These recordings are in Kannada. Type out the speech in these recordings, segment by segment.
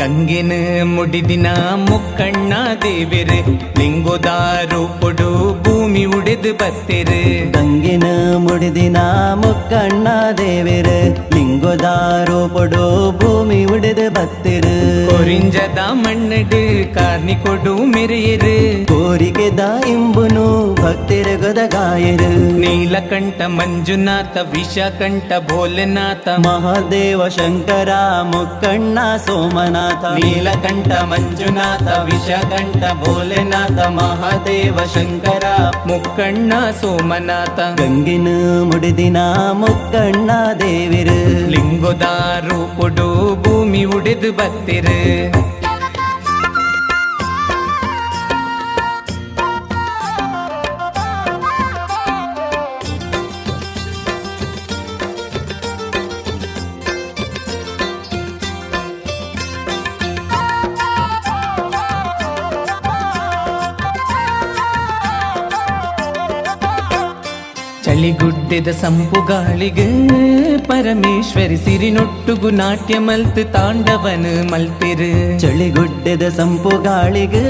ಗಂಗೆನ ಮುಡಿದಿನ ಮುಕ್ಕಣ್ಣ ದೇವಿರು ಲಿಂಗೋದಾರು ಪೊಡು ಭೂಮಿ ಉಡೆದು ಬತ್ತಿರು. ಗಂಗೆನ ಮುಡಿದಿನ ಮುಕ್ಕಣ್ಣ ದೇವಿರು ಲಿಂಗೋದಾರು ಪೊಡು ಭೂಮಿ ಉಡೆದು ಬತ್ತಿರು. ಕೊರಿಂಜದ ಮಣ್ಣಡು ಕಾರ್ನಿ ಕೊಡು ಮೆರೆಯರು ಕೋರಿಕೆದ ಇಂಬುನು ಭಕ್ತಿರ ಗೊದಗಾಯರು. ನೀಲಕಂಠ ಮಂಜುನಾಥ ವಿಷಕಂಠ ಭೋಲೆನಾಥ ಮಹಾದೇವ ಶಂಕರ ಮುಕ್ಕಣ್ಣ ಸೋಮನಾಥ. ನೀಲಕಂಠ ಮಂಜುನಾಥ ವಿಷಕಂಠ ಭೋಲೆನಾಥ ಮಹಾದೇವ ಶಂಕರ ಮುಕ್ಕಣ್ಣ ಸೋಮನಾಥ. ಗಂಗಿನ ಮುಡಿದಿನ ಮುಕ್ಕಣ್ಣ ದೇವಿರು ಲಿಂಗೋದಾರು ಪೊಡು ಭೂಮಿ ಉಡೆದು ಬತ್ತಿರು. ಚಳಿಗುಡ್ಡೆದ ಸಂಪು ಗಾಳಿಗೆ ಪರಮೇಶ್ವರಿ ಸಿರಿನೊಟ್ಟುಗು ನಾಟ್ಯ ಮಲ್ತು ತಾಂಡವನ ಮಲ್ತಿರು. ಚಳಿಗುಡ್ಡೆದ ಸಂಪು ಗಾಳಿಗೆ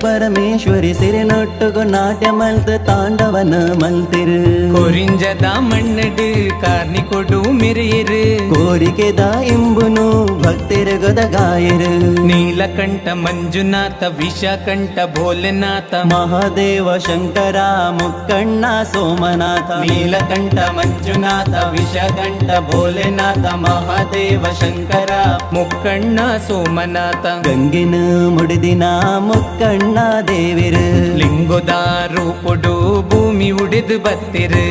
ಪರಮೇಶ್ವರಿ ಸಿರಿನೊಟ್ಟುಗು ನಾಟ್ಯ ಮಲ್ತು ತಾಂಡವನ ಮಲ್ತಿರು. ಕೊರಿಂಜದ ಮಣ್ಣಡು ಕಾರ್ನಿ ಕೊಡು ಮೆರೆಯರು ಕೋರಿಕೆದ ಇಂಬುನು ಭಕ್ತಿರ ಗೊದಗಾಯರು. ನೀಲಕಂಠ ಮಂಜುನಾಥ ವಿಷಕಂಠ ಭೋಲೆನಾಥ ಮಹಾದೇವ ಶಂಕರ ಮುಕ್ಕಣ್ಣ ಸೋಮನಾಥ. ನೀಲಕಂಠ ಮಂಜುನಾಥ ವಿಷಕಂಠ ಭೋಲೆನಾಥ ಮಹಾದೇವ ಶಂಕರ ಮುಕ್ಕಣ್ಣ ಸೋಮನಾಥ. ಗಂಗಿನ ಮುಡಿದಿನ ಮುಕ್ಕಣ್ಣ ದೇವಿರು ಲಿಂಗೋದಾರು ಪೊಡು ಭೂಮಿ ಉಡೆದು ಬತ್ತಿರು.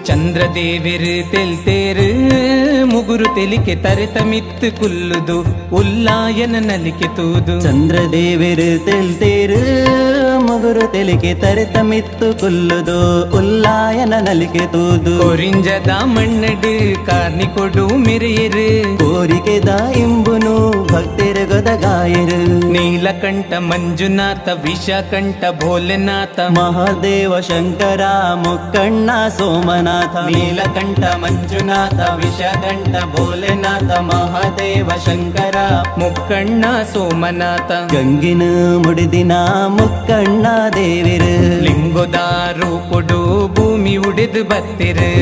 ಚಂದ್ರದೇವಿರು ತೆಲ್ತೇರು ಮುಗುರು ತೆಲಿಕೆ ತರೆತ ಮಿತ್ತು ಕುಲ್ಲುದು ಉಲ್ಲಾಯನ ನಲಿಕೆ ತೂದು. ಚಂದ್ರದೇವಿರು ತೆಲ್ತೇರು ಮುಗುರು ತೆಲಿಕೆ ತರೆತ ಮಿತ್ತು ಕುಲ್ಲುದು ಉಲ್ಲಾಯನ ನಲಿಕೆ ತೂದು. ಕೊರಿಂಜದ ಮಣ್ಣಡು ಕಾರ್ನಿ ಕೊಡು ಮೆರೆಯರು ಕೋರಿಕೆದ ಇಂಬುನು ಭಕ್ತಿರ ಗೊದಗಾಯರು. ನೀಲಕಂಠ ಮಂಜುನಾಥ ವಿಷಕಂಠ ಭೋಲೆನಾಥ ಮಹಾದೇವ ಶಂಕರ ಮುಕ್ಕಣ್ಣ ಸೋಮನಾಥ. ನೀಲಕಂಠ ಮಂಜುನಾಥ ವಿಷಕಂಠ ಭೋಲೆನಾಥ ಮಹಾದೇವ ಶಂಕರ ಮುಕ್ಕಣ್ಣ ಸೋಮನಾಥ. ಗಂಗಿನ ಮುಡಿದಿನ ಮುಕ್ಕಣ್ಣ ದೇವಿರು ಲಿಂಗೋದಾರು ಪೊಡು ಭೂಮಿ ಉಡೆದು ಬತ್ತಿರು.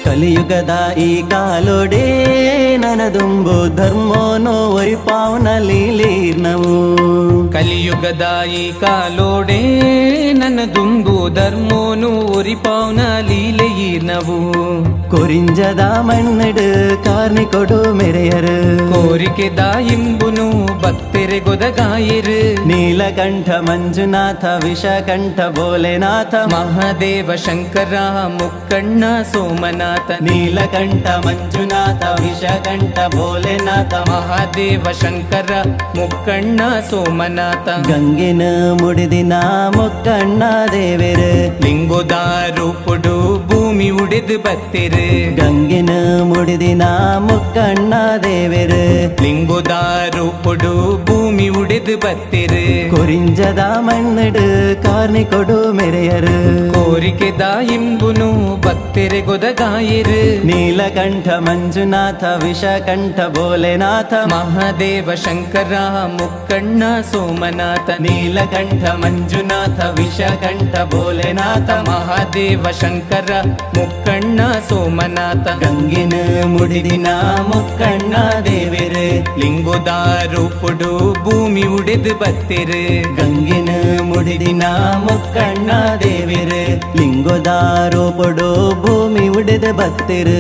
ಕಲಿಯುಗದ ಈ ಕಾಲೋಡೆ ನನದುಂಬು ಧರ್ಮೋನೋ ಒರಿಪಾವನ ಲೀಲೀರ್ನವು. ಕಲಿಯುಗದ ಈ ಕಾಲೋಡೆ ನನ್ನ ದುಂಬು ಧರ್ಮೋನು ಒರಿಪಾವನ ಲೀಲೆಯೀರ್ನವು. ಕೊರಿಂಜದ ಮಣ್ಣಡು ಕಾರ್ನಿ ಕೊಡು ಮೆರೆಯರು ಕೋರಿಕೆದ ಇಂಬುನು ಭಕ್ತೆರೆ ಗೊದಗಾಯರು. ನೀಲಕಂಠ ಮಂಜುನಾಥ ವಿಷಕಂಠ ಭೋಲೆನಾಥ ಮಹಾದೇವ ಶಂಕರ ಮುಕ್ಕಣ್ಣ ಸೋಮನಾಥ. ನೀಲಕಂಠ ಮಂಜುನಾಥ ವಿಷಕಂಠ ಭೋಲೆನಾಥ ಮಹಾದೇವ ಶಂಕರ ಮುಕ್ಕಣ್ಣ ಸೋಮನಾಥ. ಗಂಗಿನ ಮುಡಿದಿನ ಮುಕ್ಕಣ್ಣ ದೇವಿರು ಲಿಂಗೋದಾರು ಪೊಡು ಭೂಮಿ ಉಡೆದು ಬತ್ತಿರು. ಗಂಗಿನ ಮುಡಿದಿನ ಮುಕ್ಕಣ್ಣ ದೇವಿರು ಲಿಂಗೋದಾರು ಪೊಡು ಭೂಮಿ ಉಡೆದು ಬತ್ತಿರು. ಕೊರಿಂಜದ ಮಣ್ಣಡು ಕಾರ್ನಿ ಕೊಡು ಮೆರೆಯರು ಕೋರಿಕೆದ ಇಂಬುನು ಭಕ್ತೆರೆ ಗೊದಗಾಯರು. ನೀಲಕಂಠ ಮಂಜುನಾಥ ವಿಷಕಂಠ ಭೋಲೆನಾಥ ಮಹಾದೇವ ಶಂಕರ ಮುಕ್ಕಣ್ಣ ಸೋಮನಾಥ. ನೀಲಕಂಠ ಮಂಜುನಾಥ ವಿಷಕಂಠ ಭೋಲೆನಾಥ ಮಹಾದೇವ ಶಂಕರ ಮುಕ್ಕಣ್ಣ ಸೋಮನಾಥ. ಗಂಗಿನ ಮುಡಿದಿನ ಮುಕ್ಕಣ್ಣ ದೇವಿರು ಲಿಂಗೋದಾರು ಪೊಡು ಭೂಮಿ ಉಡೆದು ಬತ್ತಿರು ಗಂಗಿನ ಮುಡಿದಿನ ಮುಕ್ಕಣ್ಣ ದೇವಿರು ಲಿಂಗೋದಾರೋ ಪೊಡು ಭೂಮಿ ಉಡೆದ ಬತ್ತಿರು